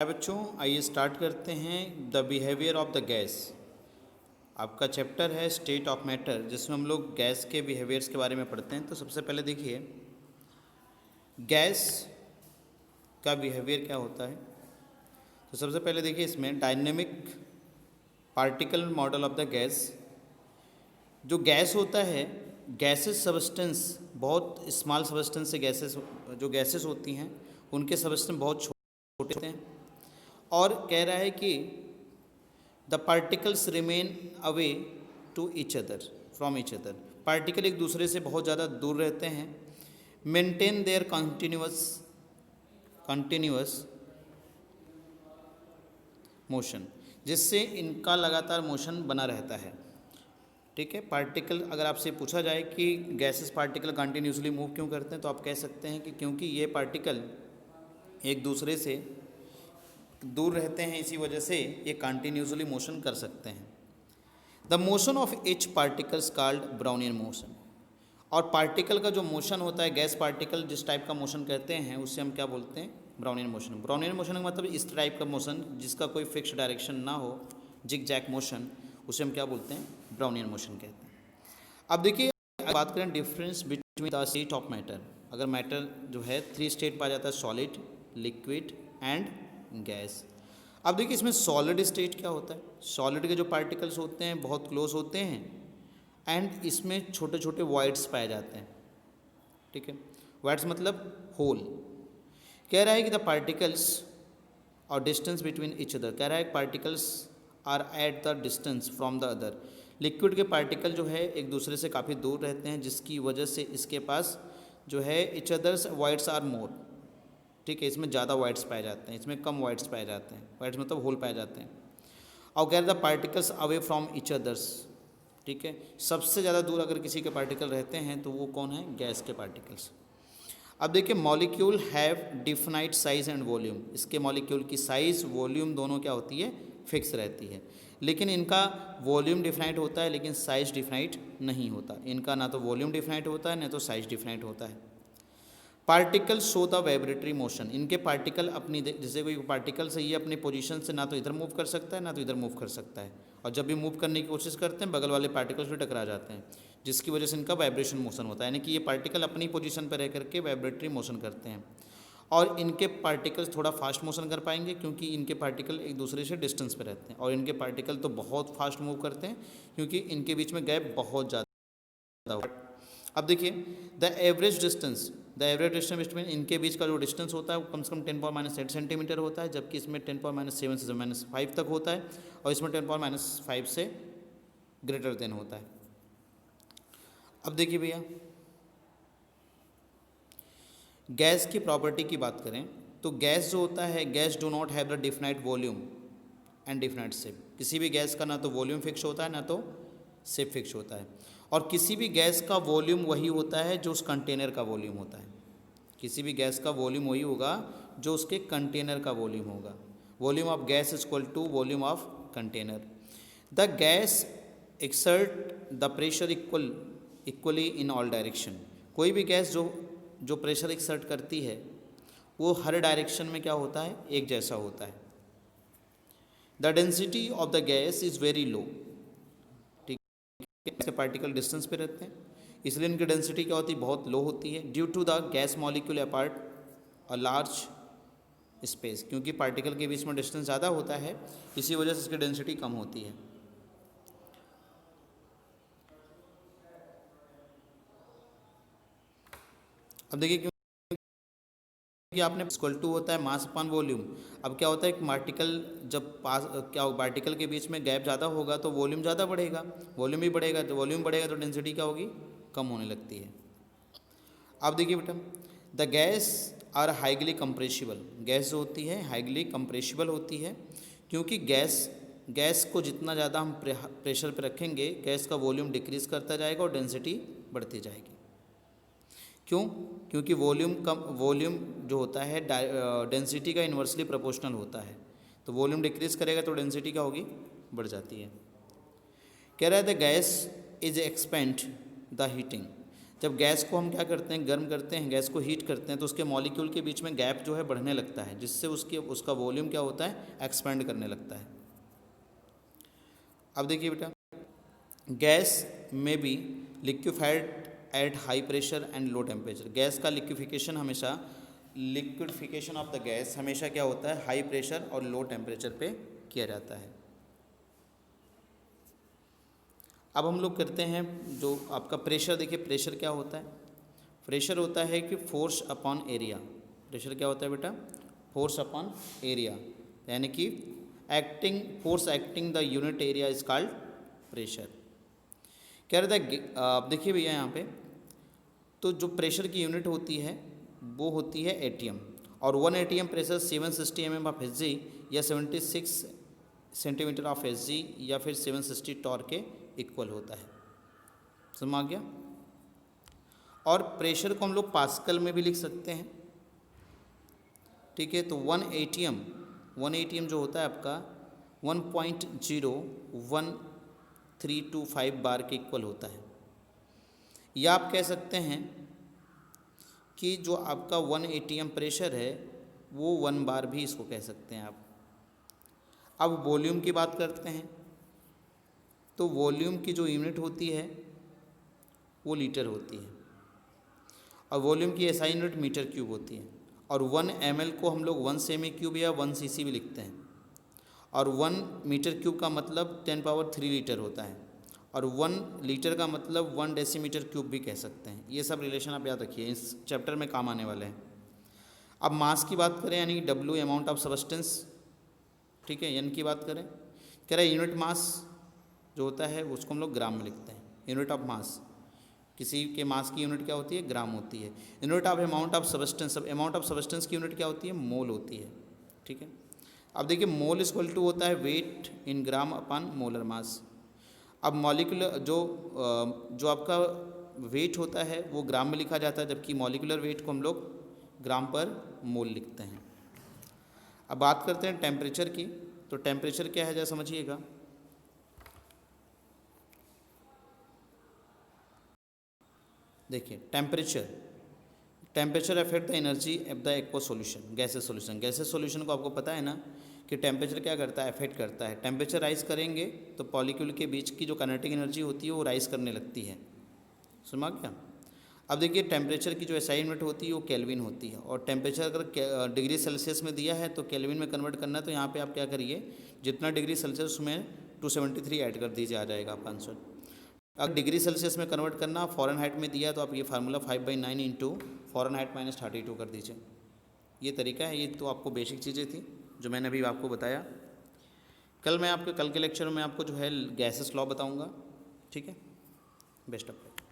बच्चों आइए स्टार्ट करते हैं the behaviour of the gas. आपका चैप्टर है स्टेट ऑफ मैटर, जिसमें हम लोग गैस के बिहेवियर्स के बारे में पढ़ते हैं। तो सबसे पहले देखिए गैस का बिहेवियर क्या होता है। तो सबसे पहले देखिए इसमें dynamic particle model of the gas. जो गैस होता है, गैसेस सबस्टेंस, बहुत स्मॉल सबस्टेंस से गैसेस, जो गैसेस होती हैं उनके सबस्टेंस बहुत छोटे होते हैं। और कह रहा है कि the particles remain away to each other from each other. Particle एक दूसरे से बहुत ज़्यादा दूर रहते हैं। मेंटेन देयर कंटिन्यूअस मोशन, जिससे इनका लगातार मोशन बना रहता है। ठीक है, पार्टिकल अगर आपसे पूछा जाए कि गैसेस पार्टिकल कंटिन्यूसली मूव क्यों करते हैं, तो आप कह सकते हैं कि क्योंकि ये पार्टिकल एक दूसरे से दूर रहते हैं, इसी वजह से ये कंटिन्यूसली मोशन कर सकते हैं। The motion of each particles called Brownian motion. और पार्टिकल का जो मोशन होता है, गैस पार्टिकल जिस टाइप का मोशन करते हैं उसे हम क्या बोलते हैं? Brownian motion. ब्राउनियन मोशन का मतलब इस टाइप का मोशन जिसका कोई फिक्स डायरेक्शन ना हो, जिग जैक मोशन, उसे हम क्या बोलते हैं? ब्राउनियन मोशन कहते हैं। अब देखिए बात करें difference between the state of matter. अगर मैटर जो है 3 स्टेट पाया जाता है, सॉलिड, लिक्विड एंड गैस। अब देखिए इसमें सॉलिड स्टेट क्या होता है। सॉलिड के जो पार्टिकल्स होते हैं बहुत क्लोज होते हैं एंड इसमें छोटे छोटे वॉइड्स पाए जाते हैं। ठीक है, वॉइड्स मतलब होल। कह रहा है कि द पार्टिकल्स और डिस्टेंस बिटवीन इच अदर। कह रहा है particles are at the distance from the other. Liquid के पार्टिकल जो है एक दूसरे से काफ़ी दूर रहते हैं, जिसकी वजह से इसके पास जो है each others voids are more. ठीक है, इसमें ज़्यादा वाइड्स पाए जाते हैं, इसमें कम वाइड्स पाए जाते हैं। वाइड्स मतलब होल पाए जाते हैं। और कह the particles away from each others. ठीक है, सबसे ज़्यादा दूर अगर किसी के पार्टिकल रहते हैं तो वो कौन है? गैस के पार्टिकल्स। अब देखिए molecule have definite size and volume. इसके मॉलिक्यूल की साइज वॉल्यूम दोनों क्या होती है? फिक्स रहती है। लेकिन इनका वॉल्यूम डिफाइनाइट होता है, लेकिन साइज डिफाइनाइट नहीं होता। इनका ना तो वॉल्यूम डिफाइनाइट होता है, ना तो साइज डिफाइनाइट होता है। Particle show the vibratory motion. इनके पार्टिकल अपनी, जैसे कोई पार्टिकल से ये अपनी पोजीशन से ना तो इधर मूव कर सकता है ना तो इधर मूव कर सकता है, और जब भी मूव करने की कोशिश करते हैं बगल वाले पार्टिकल्स भी टकरा जाते हैं, जिसकी वजह से इनका वाइब्रेशन मोशन होता है। यानी कि ये पार्टिकल अपनी पोजीशन पर रह करके वाइब्रेटरी मोशन करते हैं। और इनके पार्टिकल्स थोड़ा फास्ट मोशन कर पाएंगे क्योंकि इनके पार्टिकल एक दूसरे से डिस्टेंस पे रहते हैं। और इनके पार्टिकल तो बहुत फास्ट मूव करते हैं क्योंकि इनके बीच में गैप बहुत ज़्यादा होता है। अब देखिए द एवरेज डिस्टेंस बिटवीन इनके बीच का जो डिस्टेंस होता है वो कम से कम 10⁻8 सेंटीमीटर होता है, जबकि इसमें 10⁻7 से -5 तक होता है, और इसमें 10⁻5 से ग्रेटर देन होता है। अब देखिए भैया गैस की प्रॉपर्टी की बात करें तो गैस जो होता है, gas do not have the definite volume and definite shape. किसी भी गैस का ना तो वॉल्यूम फिक्स होता है ना तो शेप फिक्स होता है। और किसी भी गैस का वॉल्यूम वही होता है जो उस कंटेनर का वॉल्यूम होता है। किसी भी गैस का वॉल्यूम वही होगा जो उसके कंटेनर का वॉल्यूम होगा। Volume of gas is equal to volume of container. The gas exert the pressure equally in all direction. कोई भी गैस जो प्रेशर एक्सर्ट करती है वो हर डायरेक्शन में क्या होता है? एक जैसा होता है। The density of the gas is very low. के पार्टिकल डिस्टेंस पे रहते हैं, इसलिए इनकी डेंसिटी क्या होती है? बहुत लो होती है। Due to the gas molecule apart a large space. क्योंकि पार्टिकल के बीच में डिस्टेंस ज़्यादा होता है, इसी वजह से इसकी डेंसिटी कम होती है। अब देखिए क्योंकि आपने इक्वल टू होता है मास अपॉन वॉल्यूम। अब क्या होता है कि पार्टिकल जब पास क्या पार्टिकल के बीच में गैप ज़्यादा होगा तो वॉल्यूम ज़्यादा बढ़ेगा, वॉल्यूम भी बढ़ेगा, तो वॉल्यूम बढ़ेगा तो डेंसिटी क्या होगी? कम होने लगती है। अब देखिए बेटा the gas are highly compressible. Gas जो होती है हाईली कंप्रेसिबल होती है, क्योंकि गैस को जितना ज़्यादा हम प्रेशर पर रखेंगे गैस का वॉल्यूम डिक्रीज़ करता जाएगा और डेंसिटी बढ़ती जाएगी। क्यों? क्योंकि वॉल्यूम जो होता है डेंसिटी का इन्वर्सली प्रोपोर्शनल होता है। तो वॉल्यूम डिक्रीज़ करेगा तो डेंसिटी क्या होगी? बढ़ जाती है। कह रहा है the gas is expand the heating. जब गैस को हम क्या करते हैं, गर्म करते हैं, गैस को हीट करते हैं, तो उसके मॉलिक्यूल के बीच में गैप जो है बढ़ने लगता है, जिससे उसका वॉल्यूम क्या होता है, एक्सपेंड करने लगता है। अब देखिए बेटा, गैस में भी liquefied at high pressure and low temperature. Gas का लिक्विफिकेशन हमेशा, लिक्विडिफिकेशन ऑफ द गैस हमेशा क्या होता है, हाई प्रेशर और लो टेम्परेचर पे किया जाता है। अब हम लोग करते हैं जो आपका प्रेशर। देखिए प्रेशर क्या होता है, प्रेशर होता है कि फोर्स अपॉन एरिया। प्रेशर क्या होता है बेटा, फोर्स अपॉन एरिया, यानी कि acting force acting the unit area is called pressure. कह रहा था, आप देखिए भैया यहाँ पे, तो जो प्रेशर की यूनिट होती है वो होती है एटीएम, और 1 ATM pressure 760 mm of H या 76 सेंटीमीटर ऑफ एच या फिर 760 टॉर्क के इक्वल होता है। समझ आ गया। और प्रेशर को हम लोग पास्कल में भी लिख सकते हैं, ठीक है। तो 1 एटीएम जो होता है आपका 1.01325 बार के इक्वल होता है। या आप कह सकते हैं कि जो आपका 1 एटीएम प्रेशर है वो 1 बार भी इसको कह सकते हैं आप। अब वॉल्यूम की बात करते हैं, तो वॉल्यूम की जो यूनिट होती है वो लीटर होती है, और वॉल्यूम की एसआई यूनिट मीटर क्यूब होती है। और 1 ml को हम लोग 1 सेमी क्यूब या 1 cc भी लिखते हैं, और 1 मीटर क्यूब का मतलब 10³ लीटर होता है, और 1 लीटर का मतलब 1 डेसीमीटर क्यूब भी कह सकते हैं। ये सब रिलेशन आप याद रखिए, इस चैप्टर में काम आने वाले हैं। अब मास की बात करें, यानी W अमाउंट ऑफ सब्सटेंस, ठीक है। एन की बात करें, कह रहा है यूनिट मास जो होता है उसको हम लोग ग्राम में लिखते हैं। यूनिट ऑफ मास, किसी के मास की यूनिट क्या होती है, ग्राम होती है। Unit of amount of substance, अब अमाउंट ऑफ सब्सटेंस की यूनिट क्या होती है, मोल होती है, ठीक है। अब देखिए मोल इक्वल टू होता है वेट इन ग्राम अपॉन मोलर मास। अब मॉलिक्यूलर जो आपका वेट होता है वो ग्राम में लिखा जाता है, जबकि मॉलिक्यूलर वेट को हम लोग ग्राम पर मोल लिखते हैं। अब बात करते हैं टेम्परेचर की। तो टेम्परेचर क्या है जरा समझिएगा। देखिए temperature affect the energy of the aqueous solution, gases solution. Gases solution को आपको पता है ना कि टेम्परेचर क्या करता है, अफेक्ट करता है। टेम्परेचर राइज करेंगे तो मॉलिक्यूल के बीच की जो काइनेटिक एनर्जी होती है वो राइज करने लगती है। समझ गया। अब देखिए टेम्परेचर की जो एसआई यूनिट होती है वो केल्विन होती है, और टेम्परेचर अगर डिग्री सेल्सियस में दिया है तो केल्विन में कन्वर्ट करना है। तो यहाँ पे आप क्या करिए, जितना डिग्री सेल्सियस उसमें 273 ऐड कर दीजिए, आ जाएगा आपका आंसर। अगर डिग्री सेल्सियस में कन्वर्ट करना, फ़ॉरेनहाइट में दिया तो आप ये फार्मूला 5/9 इंटू फ़ॉरेनहाइट माइनस 32 कर दीजिए। ये तरीका है। ये तो आपको बेसिक चीज़ें थी जो मैंने अभी आपको बताया। कल के लेक्चर में आपको जो है गैसेस लॉ बताऊंगा, ठीक है। Best of luck.